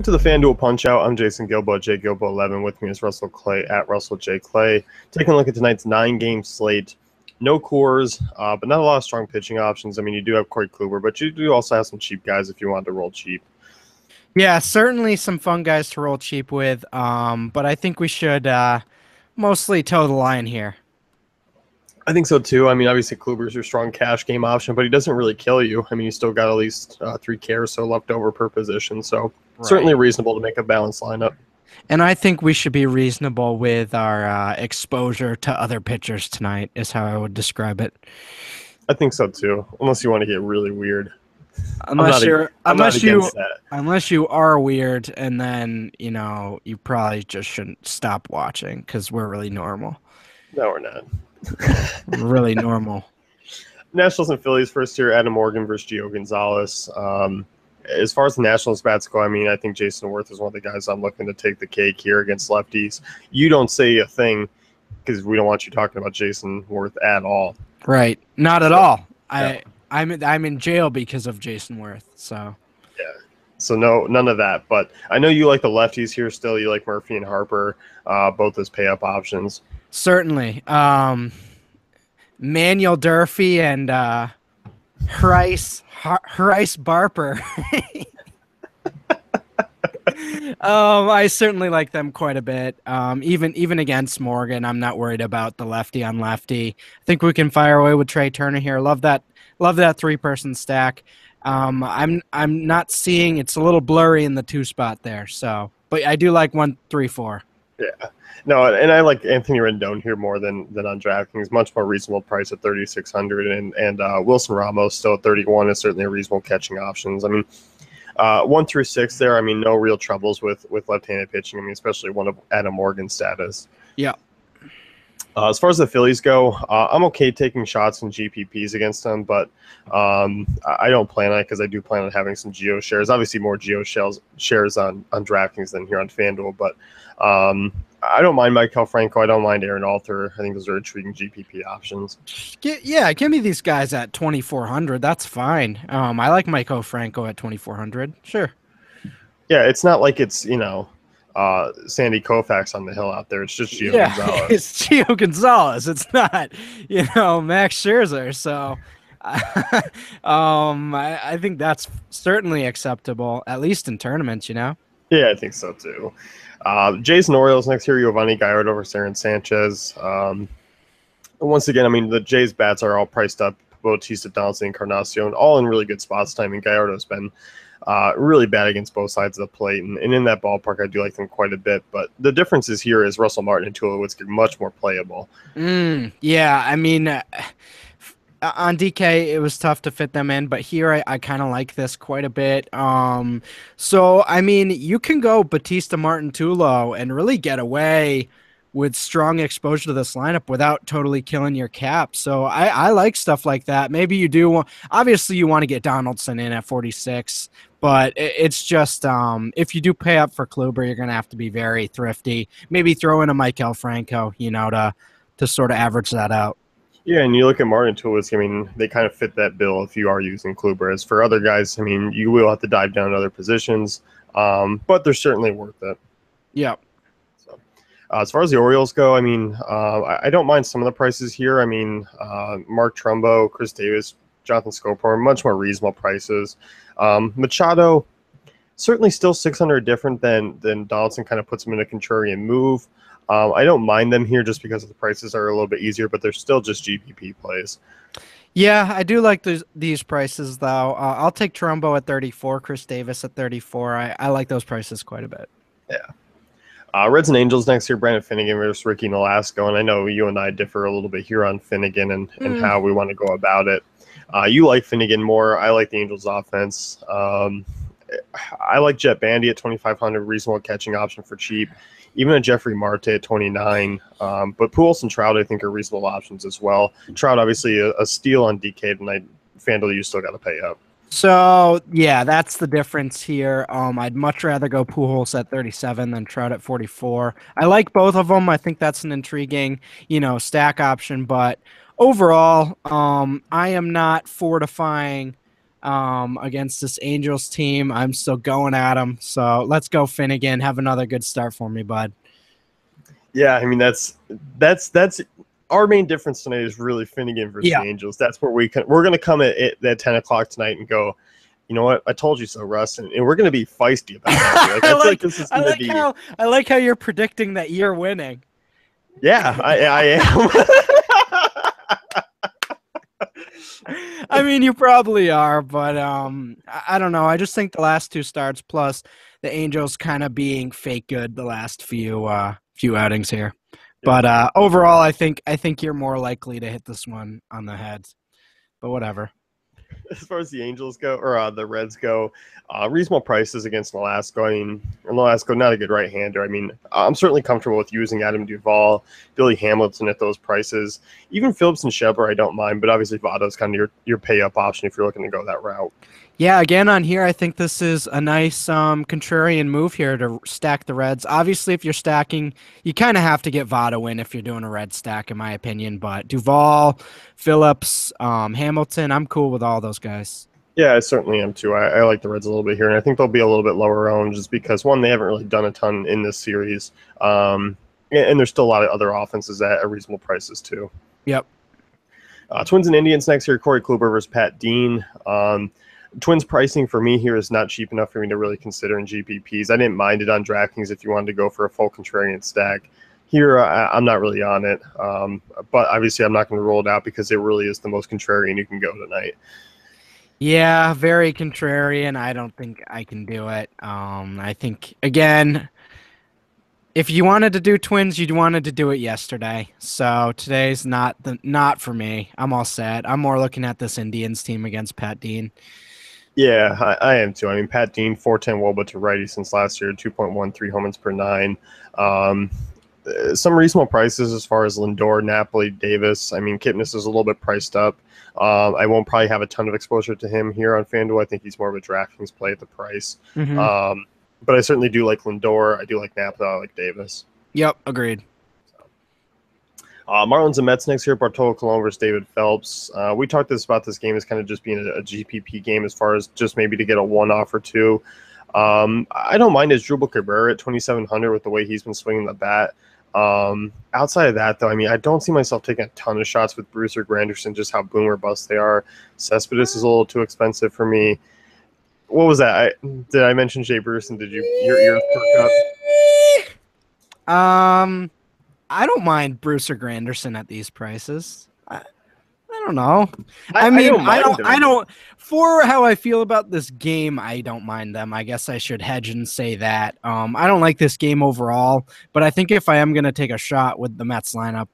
Welcome to the FanDuel Punch-Out. I'm Jason Gilbo, JGilbo11. With me is Russell Clay at Russell J. Clay. Taking a look at tonight's 9-game slate. No cores, but not a lot of strong pitching options. I mean, you do have Corey Kluber, but you do also have some cheap guys if you want to roll cheap. Yeah, certainly some fun guys to roll cheap with, but I think we should mostly toe the line here. I think so, too. I mean, obviously, Kluber's your strong cash game option, but he doesn't really kill you. I mean, you still got at least 3K or so left over per position, so certainly reasonable to make a balanced lineup. And I think we should be reasonable with our exposure to other pitchers tonight, is how I would describe it. I think so, too, unless you want to get really weird. Unless unless you are weird, and then you probably just shouldn't stop watching because we're really normal. No, we're not. Really normal. Nationals and Phillies first here. Adam Morgan versus Gio Gonzalez. As far as the Nationals bats go, I mean, I think Jason Worth is one of the guys I'm looking to take the cake here against lefties. You don't say a thing because we don't want you talking about Jason Worth at all. Right. Not at all. Yeah. I'm in jail because of Jason Worth. So yeah. So no, none of that. But I know you like the lefties here still. You like Murphy and Harper, both as pay-up options. Certainly. Manuel Durfee and Hrice Barper. I certainly like them quite a bit. Even against Morgan, I'm not worried about the lefty on lefty. I think we can fire away with Trey Turner here. Love that 3-person stack. I'm not seeing, it's a little blurry in the 2 spot there. So, but I do like 1, 3, 4. Yeah. No, and I like Anthony Rendon here more than on DraftKings. Much more reasonable price at 3,600, and Wilson Ramos still at 31 is certainly a reasonable catching options. I mean, 1 through 6 there. I mean, no real troubles with left-handed pitching. I mean, especially one of Adam Morgan's status. Yeah. As far as the Phillies go, I'm okay taking shots in GPPs against them, but I don't plan on it because I do plan on having some Geo shares. Obviously, more Geo shares on DraftKings than here on FanDuel, but I don't mind Maikel Franco. I don't mind Aaron Alter. I think those are intriguing GPP options. Give me these guys at 2,400. That's fine. I like Maikel Franco at 2,400. Sure. Yeah, it's not like it's, Sandy Koufax on the hill out there. It's just Gio Gonzalez. It's Gio Gonzalez. It's not, Max Scherzer. So I think that's certainly acceptable, at least in tournaments, Yeah, I think so too. Jays and Orioles next here. Giovanni Gallardo versus Aaron Sanchez. Once again, I mean, the Jays bats are all priced up. Bautista, Donaldson, Encarnacion, all in really good spots. I mean, Gallardo's been really bad against both sides of the plate, and in that ballpark, I do like them quite a bit. But the difference is here is Russell Martin and Tulowitzki much more playable. Yeah, I mean, on DK, it was tough to fit them in, but here I kind of like this quite a bit. So, I mean, you can go Bautista, Martin, Tulo and really get away with strong exposure to this lineup without totally killing your cap. So I like stuff like that. Maybe you do want, obviously you want to get Donaldson in at 46, but it's just if you do pay up for Kluber, you're going to have to be very thrifty. Maybe throw in a Maikel Franco, to sort of average that out. Yeah, and you look at Martin Tulowitzki, I mean, they kind of fit that bill if you are using Kluber. As for other guys, I mean, you will have to dive down to other positions, but they're certainly worth it. Yeah. As far as the Orioles go, I mean, I don't mind some of the prices here. I mean, Mark Trumbo, Chris Davis, Jonathan Scoper, much more reasonable prices. Machado, certainly still 600 different than Donaldson, kind of puts him in a contrarian move. I don't mind them here just because the prices are a little bit easier, but they're still just GPP plays. Yeah, I do like these prices, though. I'll take Trumbo at 34, Chris Davis at 34. I like those prices quite a bit. Yeah. Reds and Angels next year, Brandon Finnegan versus Ricky Nolasco, and I know you and I differ a little bit here on Finnegan and how we want to go about it. You like Finnegan more. I like the Angels' offense. I like Jet Bandy at 2,500, reasonable catching option for cheap. Even a Jeffrey Marte at 29. But Pujols and Trout, I think, are reasonable options as well. Trout, obviously, a steal on DK tonight. FanDuel, you still got to pay up. So, yeah, that's the difference here. I'd much rather go Pujols at 37 than Trout at 44. I like both of them. I think that's an intriguing, stack option. But overall, I am not fortifying against this Angels team. I'm still going at them. So let's go, Finnegan. Have another good start for me, bud. Yeah, I mean that's our main difference tonight is really Finnegan versus Yeah. the Angels. That's where we're going to come at 10 o'clock tonight and go. You know what? I told you so, Russ, and we're going to be feisty about that. Like I feel like this is going to be. I like how you're predicting that you're winning. Yeah, I am. I mean, you probably are, but I don't know. I just think the last two starts plus the Angels kind of being fake good the last few outings here. But overall, I think you're more likely to hit this one on the head. But whatever. As far as the Angels go, or the Reds go, reasonable prices against Nolasco. I mean, Nolasco, not a good right-hander. I mean, I'm certainly comfortable with using Adam Duvall, Billy Hamilton at those prices. Even Phillips and Shepard, I don't mind, but obviously Votto's kind of your pay-up option if you're looking to go that route. Yeah, again on here, I think this is a nice contrarian move here to stack the Reds. Obviously, if you're stacking, you kind of have to get Votto in if you're doing a red stack, in my opinion. But Duvall, Phillips, Hamilton, I'm cool with all those guys. Yeah, I certainly am too. I like the Reds a little bit here, and I think they'll be a little bit lower owned just because, one, they haven't really done a ton in this series, and there's still a lot of other offenses at reasonable prices too. Yep. Twins and Indians next year, Corey Kluber versus Pat Dean. Twins pricing for me here is not cheap enough for me to really consider in GPPs. I didn't mind it on DraftKings if you wanted to go for a full contrarian stack. Here, I'm not really on it, but obviously I'm not going to roll it out because it really is the most contrarian you can go tonight. Yeah, very contrarian. I don't think I can do it. I think, again, if you wanted to do Twins, you wanted to do it yesterday. So today's not for me. I'm all set. I'm more looking at this Indians team against Pat Dean. Yeah, I am too. I mean, Pat Dean, 410 WOBA to righty since last year, 2.13 home runs per nine. Some reasonable prices as far as Lindor, Napoli, Davis. I mean, Kipnis is a little bit priced up. I won't probably have a ton of exposure to him here on FanDuel. I think he's more of a DraftKings play at the price. Mm-hmm. But I certainly do like Lindor. I do like Napoli. I like Davis. Yep, agreed. Marlins and Mets next year, Bartolo Colon versus David Phelps. We talked about this game as kind of just being a GPP game as far as just maybe to get a one-off or two. I don't mind his Drupal Cabrera at 2,700 with the way he's been swinging the bat. Outside of that, though, I mean, I don't see myself taking a ton of shots with Bruce or Granderson, just how boom or bust they are. Cespedes is a little too expensive for me. What was that? Did I mention Jay Bruce, and did your ears perk up? I don't mind Bruce or Granderson at these prices. I don't know. I don't. For how I feel about this game, I don't mind them. I guess I should hedge and say that. I don't like this game overall, but I think if I am going to take a shot with the Mets lineup,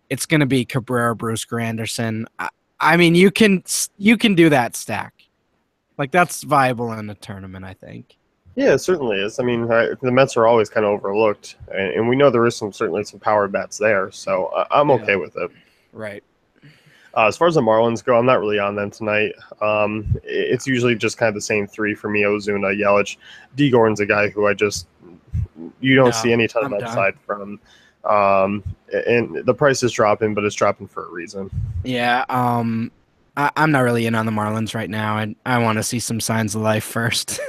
it's going to be Cabrera, Bruce, Granderson. I mean, you can do that stack. Like, that's viable in a tournament, I think. Yeah, it certainly is. I mean, the Mets are always kind of overlooked, and we know there is certainly some power bats there, so I'm okay with it. Right. As far as the Marlins go, I'm not really on them tonight. It's usually just kind of the same three for me: Ozuna, Yelich. D. Gordon's a guy who you don't see any ton of upside from. And the price is dropping, but it's dropping for a reason. Yeah. I'm not really in on the Marlins right now, and I want to see some signs of life first.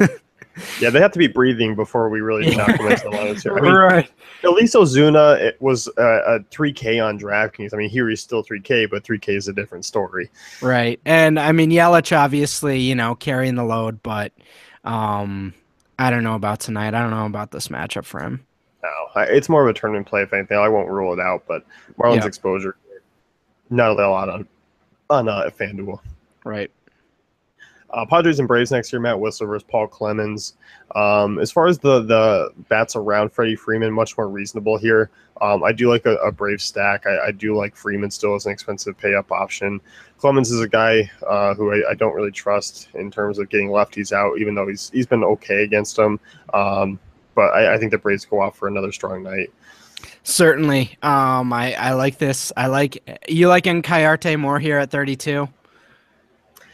Yeah, they have to be breathing before we really knock them into the lines here. I mean, right. At least Ozuna, it was a 3K on DraftKings. I mean, here he's still 3K, but 3K is a different story. Right. And, I mean, Yelich, obviously, carrying the load, but I don't know about tonight. I don't know about this matchup for him. No, it's more of a tournament play, if anything. I won't rule it out, but Marlins exposure, not a lot on FanDuel. Right. Padres and Braves next year, Matt Whistler versus Paul Clemens. As far as the bats around Freddie Freeman, much more reasonable here. I do like a Brave stack. I do like Freeman still as an expensive pay-up option. Clemens is a guy who I don't really trust in terms of getting lefties out, even though he's been okay against them. But I think the Braves go off for another strong night. Certainly. I like this. You like Encayarte more here at 32?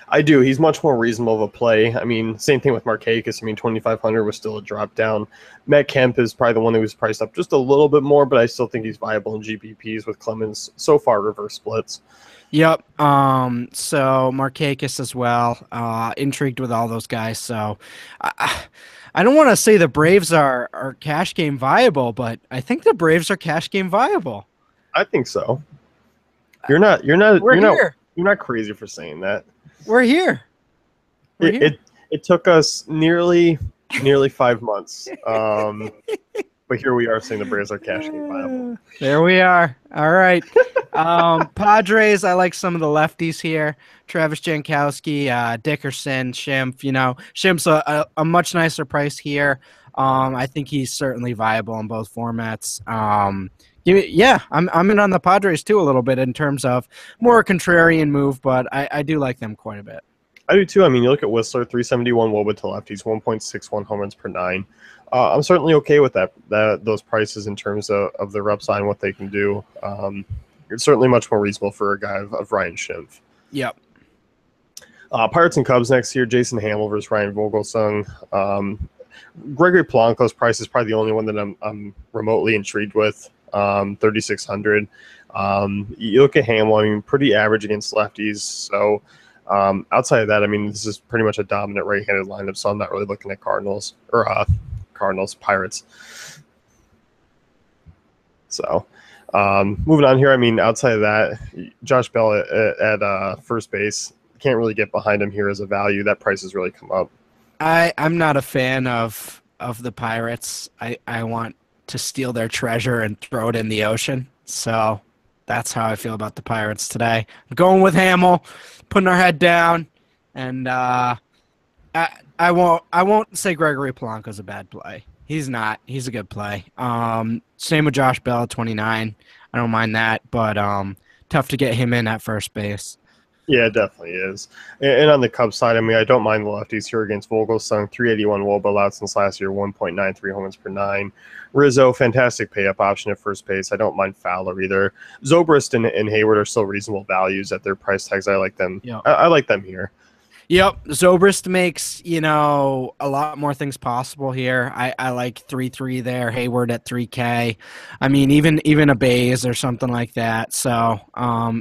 I do. He's much more reasonable of a play. I mean, same thing with Markakis. I mean, 2,500 was still a drop down. Matt Kemp is probably the one that was priced up just a little bit more, but I still think he's viable in GPPs with Clemens so far reverse splits. Yep. So Markakis as well. Intrigued with all those guys. So I don't want to say the Braves are cash game viable, but I think the Braves are cash game viable. I think so. You're not. You're not. We're You're not. here. You're not crazy for saying that. We're here. We're here. It took us nearly 5 months. But here we are saying the Braves are cash game viable. There we are. All right. Padres, I like some of the lefties here. Travis Jankowski, Dickerson, Schimpf. Schimpf's a much nicer price here. I think he's certainly viable in both formats. I'm in on the Padres too a little bit in terms of more contrarian move, but I do like them quite a bit. I do too. I mean, you look at Whistler, 371 WOBA to lefties, 1.61 home runs per nine. I'm certainly okay with those prices in terms of their upside and what they can do. It's certainly much more reasonable for a guy of Ryan Schimpf. Yep. Pirates and Cubs next year, Jason Hamill versus Ryan Vogelsong. Gregory Polanco's price is probably the only one that I'm remotely intrigued with, 3,600. You look at Hamill, I mean, pretty average against lefties. So outside of that, I mean, this is pretty much a dominant right-handed lineup, so I'm not really looking at Pirates. So moving on here, I mean, outside of that, Josh Bell at first base, can't really get behind him here as a value. That price has really come up. I'm not a fan of the Pirates. I want to steal their treasure and throw it in the ocean. So that's how I feel about the Pirates today. I'm going with Hamill, putting our head down, and I won't say Gregory Polanco's a bad play. He's not. He's a good play. Same with Josh Bell at 29. I don't mind that, but tough to get him in at first base. Yeah, it definitely is. And on the Cubs side, I mean, I don't mind the lefties here against Vogelsong, 381 WOBA allowed since last year, 1.93 home runs per nine. Rizzo, fantastic pay-up option at first base. I don't mind Fowler either. Zobrist and Hayward are still reasonable values at their price tags. I like them. Yep. I like them here. Yep, Zobrist makes, a lot more things possible here. I like 3-3 there, Hayward at 3K. I mean, even a Bays or something like that. So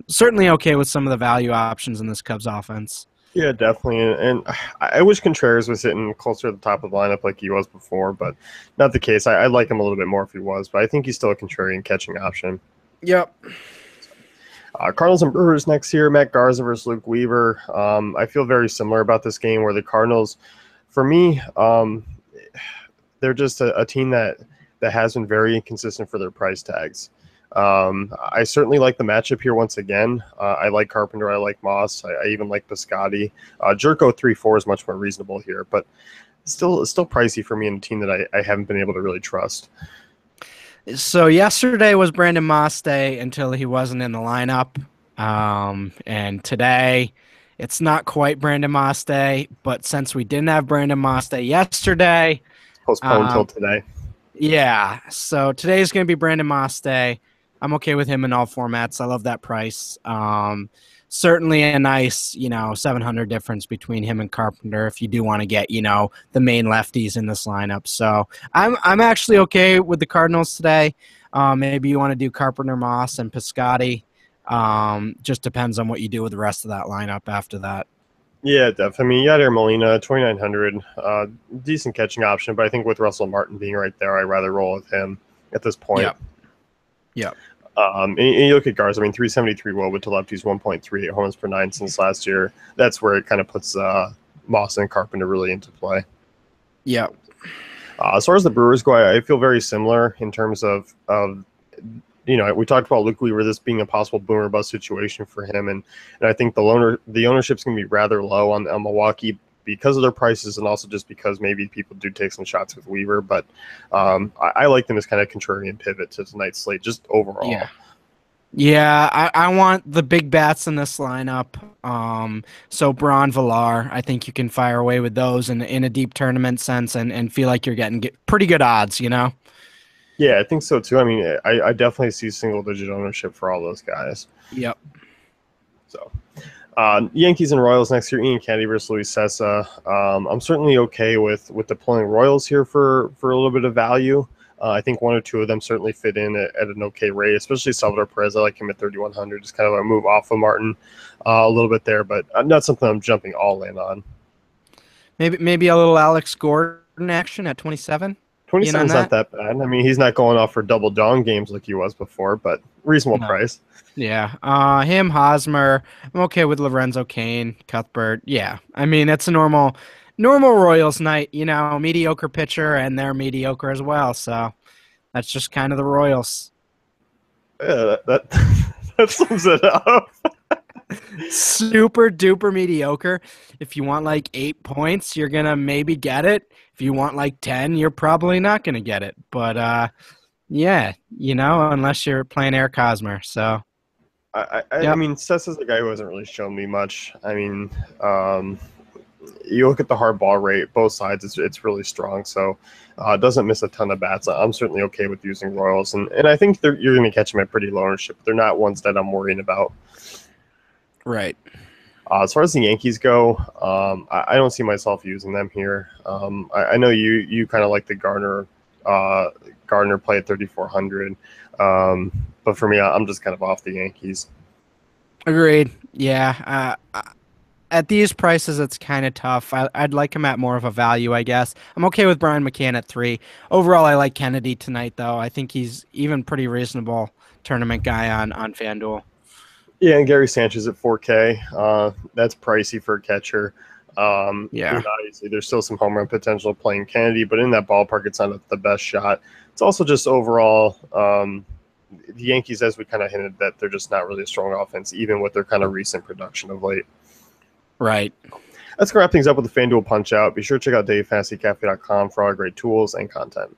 certainly okay with some of the value options in this Cubs offense. Yeah, definitely. And I wish Contreras was sitting closer to the top of the lineup like he was before, but not the case. I'd like him a little bit more if he was, but I think he's still a contrarian catching option. Yep. Cardinals and Brewers next year, Matt Garza versus Luke Weaver. I feel very similar about this game where the Cardinals, for me, they're just a team that has been very inconsistent for their price tags. I certainly like the matchup here once again. I like Carpenter. I like Moss. I even like Piscotty. Jerko 3-4 is much more reasonable here, but still pricey for me in a team that I haven't been able to really trust. So yesterday was Brandon Moss Day until he wasn't in the lineup. And today it's not quite Brandon Moss Day, but since we didn't have Brandon Moss Day yesterday, postponed until today. Yeah. So today's going to be Brandon Moss Day. I'm okay with him in all formats. I love that price. Certainly a nice, 700 difference between him and Carpenter if you do want to get, the main lefties in this lineup. So I'm actually okay with the Cardinals today. Maybe you want to do Carpenter, Moss, and Piscotty. Just depends on what you do with the rest of that lineup after that. Yeah, definitely. I mean, Yadier Molina, 2,900, decent catching option, but I think with Russell Martin being right there, I'd rather roll with him at this point. Yeah. And you look at Garza, I mean, 373 WOBA to lefties, 1.38 home runs per nine since last year. That's where it kind of puts Moss and Carpenter really into play. Yeah. As far as the Brewers go, I feel very similar in terms of we talked about Luke Weaver, this being a possible boomer bust situation for him, and I think the ownership's going to be rather low on Milwaukee because of their prices, and also just because maybe people do take some shots with Weaver. But I like them as kind of contrarian pivot to tonight's slate, just overall. Yeah, I want the big bats in this lineup. So Braun, Villar, I think you can fire away with those in a deep tournament sense and feel like you're getting pretty good odds, Yeah, I think so too. I mean, I definitely see single-digit ownership for all those guys. Yep. So, Yankees and Royals next year. Ian Kennedy versus Luis Cessa. I'm certainly okay with deploying Royals here for a little bit of value. I think one or two of them certainly fit in at an okay rate, especially Salvador Perez. I like him at 3,100. Just kind of a move off of Martin a little bit there, but not something I'm jumping all in on. Maybe a little Alex Gordon action at 27. You in on 27's not that? that bad. I mean, he's not going off for double dong games like he was before, but reasonable No. price. Yeah. Him, Hosmer. I'm okay with Lorenzo Kane, Cuthbert. Yeah. I mean, it's a normal Royals night, mediocre pitcher and they're mediocre as well. So that's just kind of the Royals. Yeah, that that sums it up. Super duper mediocre. If you want like 8 points, you're gonna maybe get it. If you want like 10, you're probably not gonna get it. But yeah, unless you're playing Eric Hosmer. So I yep. mean, Sessa's a guy who hasn't really shown me much. I mean, you look at the hard ball rate, both sides, it's really strong. So doesn't miss a ton of bats. I'm certainly okay with using Royals, and I think you're going to catch them at pretty low ownership. They're not ones that I'm worrying about. Right. As far as the Yankees go, I don't see myself using them here. I know you kind of like the Gardner play at 3,400, but for me, I'm just kind of off the Yankees. Agreed. Yeah. At these prices, it's kind of tough. I'd like him at more of a value, I guess. I'm okay with Brian McCann at 3. Overall, I like Kennedy tonight, though. I think he's even pretty reasonable tournament guy on FanDuel. Yeah, and Gary Sanchez at 4K. That's pricey for a catcher. Yeah. Obviously, there's still some home run potential playing Kennedy, but in that ballpark, it's not the best shot. It's also just overall, the Yankees, as we kind of hinted, that they're just not really a strong offense, even with their kind of recent production of late. Right. Let's wrap things up with the FanDuel Punch Out. Be sure to check out DaveFantasyCafe.com for all great tools and content.